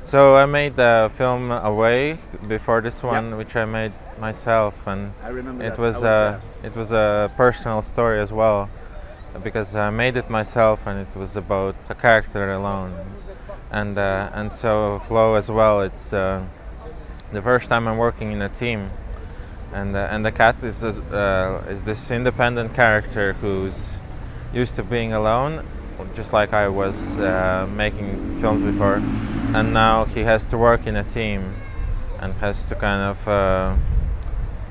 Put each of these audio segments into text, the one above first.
So I made the film Away before this one, Yep. which I made myself, and I remember it that. was I there. it was a personal story as well, because I made it myself, and it was about a character alone, and so Flow as well. It's the first time I'm working in a team, and the cat is this independent character who's used to being alone, just like I was making films before, and now he has to work in a team and has to kind of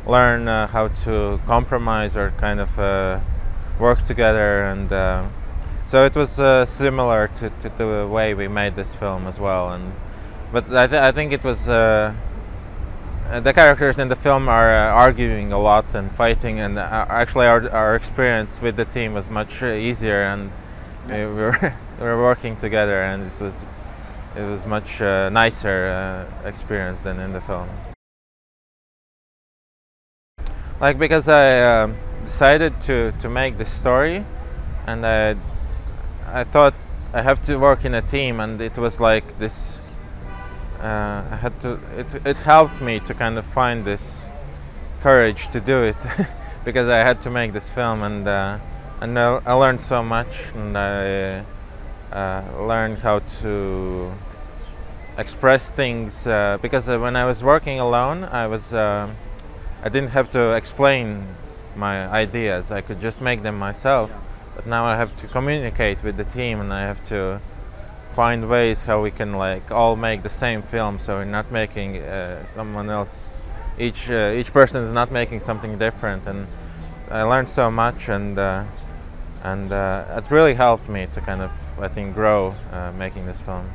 learn how to compromise or kind of work together, and so it was similar to the way we made this film as well. But I think it was the characters in the film are arguing a lot and fighting, and actually our experience with the team was much easier, and we were working together, and it was much nicer experience than in the film. Like, because I decided to make this story, and I thought I have to work in a team, and it was like this. I had to. It helped me to kind of find this courage to do it, because I had to make this film, and I learned so much, and I learned how to express things. Because when I was working alone, I didn't have to explain my ideas. I could just make them myself. But now I have to communicate with the team, and I have to find ways how we can like all make the same film, so we're not making someone else. Each person is not making something different, and I learned so much, and it really helped me to kind of, I think, grow making this film.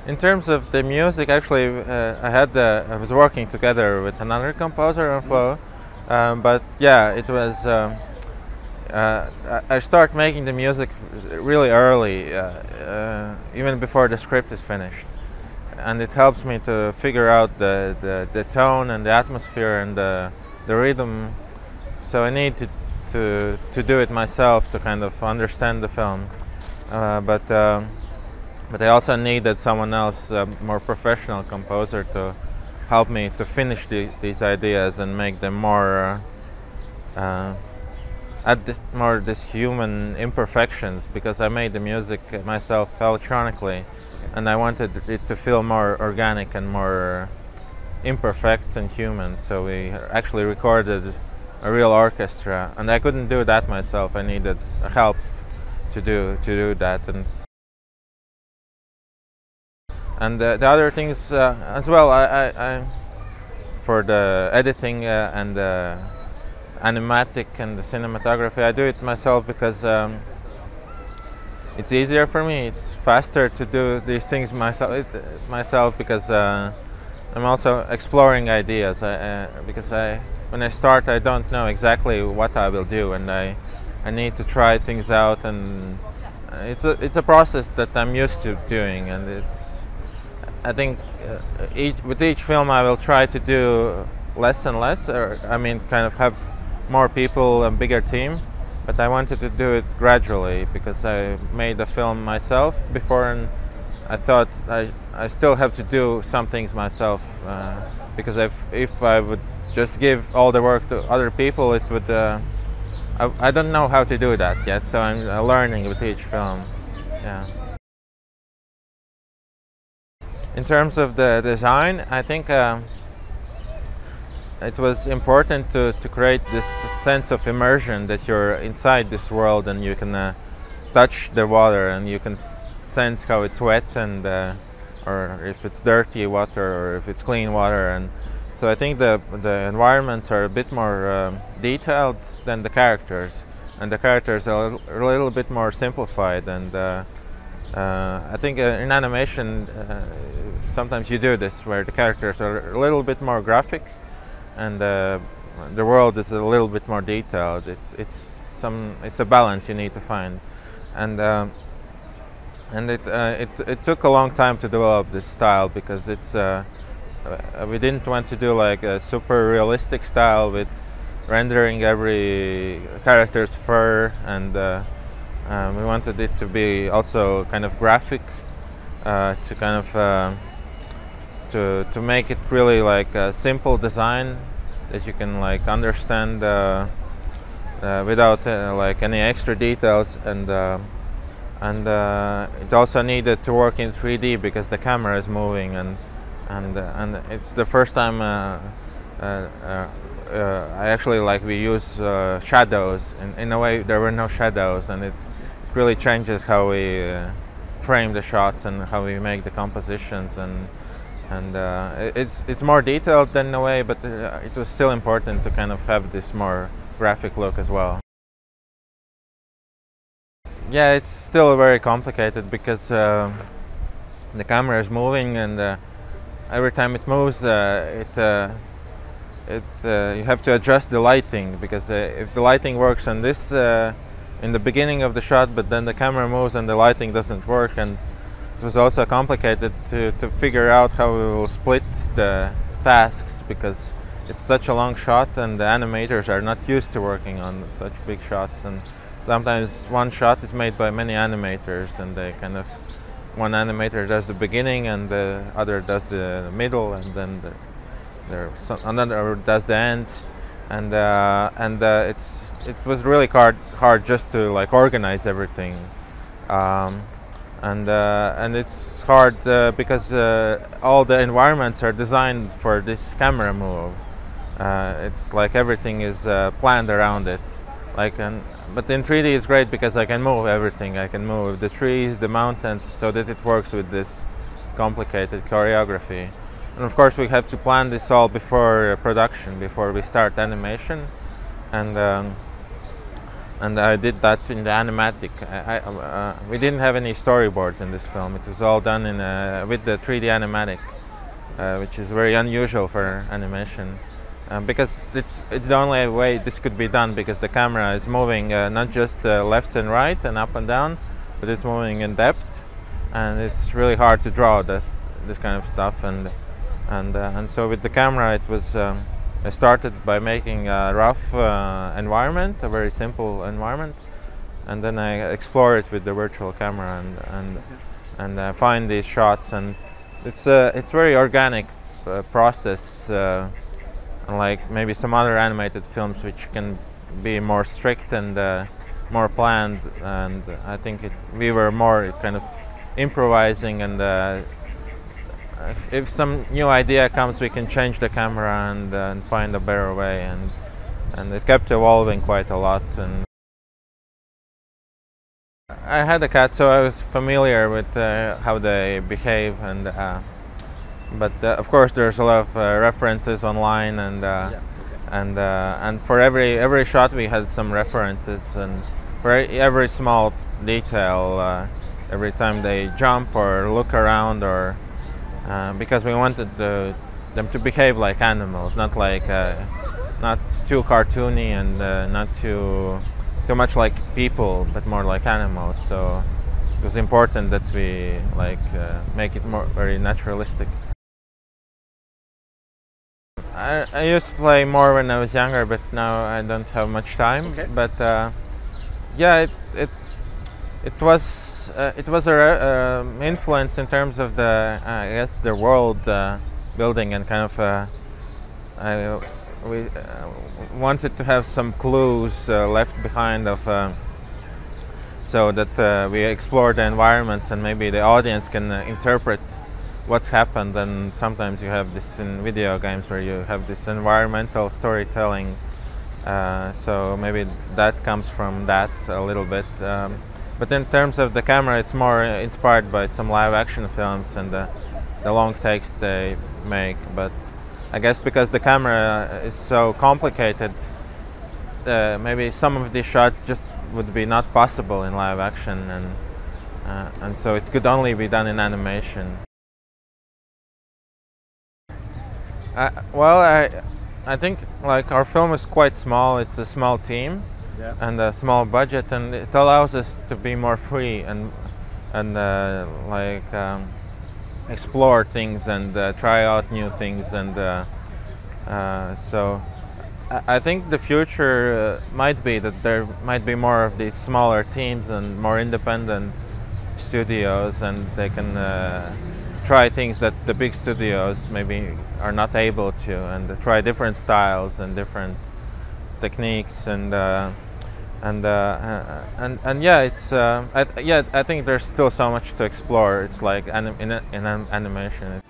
In terms of the music, actually, I was working together with another composer on Flow, but yeah, it was. I start making the music really early, even before the script is finished, and it helps me to figure out the tone and the atmosphere and the rhythm. So I need to do it myself to kind of understand the film, but I also needed someone else, a more professional composer, to help me to finish these ideas and make them more. Add this human imperfections, because I made the music myself electronically, and I wanted it to feel more organic and more imperfect and human. So we actually recorded a real orchestra, and I couldn't do that myself. I needed help to do that, and the other things as well. I for the editing and animatic and the cinematography, I do it myself, because it's easier for me. It's faster to do these things myself, because I'm also exploring ideas. Because when I start, I don't know exactly what I will do, and I need to try things out, and it's a process that I'm used to doing, and I think with each film I will try to do less and less, or I mean, kind of have more people and bigger team, but I wanted to do it gradually, because I made the film myself before, and I thought I still have to do some things myself, because if I would just give all the work to other people, it would I don't know how to do that yet, so I'm learning with each film. Yeah. In terms of the design, I think it was important to create this sense of immersion, that you're inside this world and you can touch the water, and you can sense how it's wet, and or if it's dirty water or if it's clean water. And so I think the environments are a bit more detailed than the characters, and the characters are a little bit more simplified. And I think in animation sometimes you do this, where the characters are a little bit more graphic, and the world is a little bit more detailed. It's a balance you need to find, and it took a long time to develop this style, because we didn't want to do like a super realistic style with rendering every character's fur, and We wanted it to be also kind of graphic, to kind of to make it really like a simple design that you can like understand without like any extra details, and it also needed to work in 3D because the camera is moving, and it's the first time I actually we use shadows. In a way, there were no shadows, and it really changes how we frame the shots and how we make the compositions, and it's more detailed in a way, but it was still important to kind of have this more graphic look as well. Yeah, it's still very complicated because the camera is moving, and every time it moves, you have to adjust the lighting, because if the lighting works on this in the beginning of the shot, but then the camera moves and the lighting doesn't work, and it was also complicated to figure out how we will split the tasks, because it's such a long shot and the animators are not used to working on such big shots, and sometimes one shot is made by many animators, and they kind of, one animator does the beginning and the other does the middle, and then another does the end, and it was really hard just to like organize everything, and it's hard because all the environments are designed for this camera move. It's like everything is planned around it, but in 3D it's great because I can move everything. I can move the trees, the mountains, so that it works with this complicated choreography. And of course we have to plan this all before production, before we start animation, and I did that in the animatic. We didn't have any storyboards in this film. It was all done with the 3D animatic, which is very unusual for animation. Because it's the only way this could be done, because the camera is moving not just left and right and up and down, but it's moving in depth, and it's really hard to draw this kind of stuff. And so with the camera, it was I started by making a rough environment, a very simple environment, and then I explore it with the virtual camera and find these shots, and it's very organic process. Unlike maybe some other animated films, which can be more strict and more planned, and I think we were more kind of improvising, and if some new idea comes, we can change the camera and find a better way, and it kept evolving quite a lot. And I had a cat, so I was familiar with how they behave, and but of course there's a lot of references online, and for every shot we had some references, and for every small detail, every time they jump or look around, or because we wanted them to behave like animals, not too cartoony, and not too much like people, but more like animals. So it was important that we make it very naturalistic. I used to play more when I was younger, but now I don't have much time. Okay. But yeah, it was a influence in terms of I guess the world building, and kind of we wanted to have some clues left behind so that we explore the environments, and maybe the audience can interpret what's happened. And sometimes you have this in video games where you have this environmental storytelling, so maybe that comes from that a little bit. But in terms of the camera, it's more inspired by some live action films and the long takes they make. But I guess because the camera is so complicated, maybe some of these shots just would be not possible in live action, and so it could only be done in animation. Well, I think our film is quite small. It's a small team, yeah, and a small budget, and it allows us to be more free and explore things and try out new things, and so I think the future might be that there might be more of these smaller teams and more independent studios, and they can try things that the big studios maybe are not able to, and try different styles and different techniques, and yeah, it's I think there's still so much to explore. It's like in animation,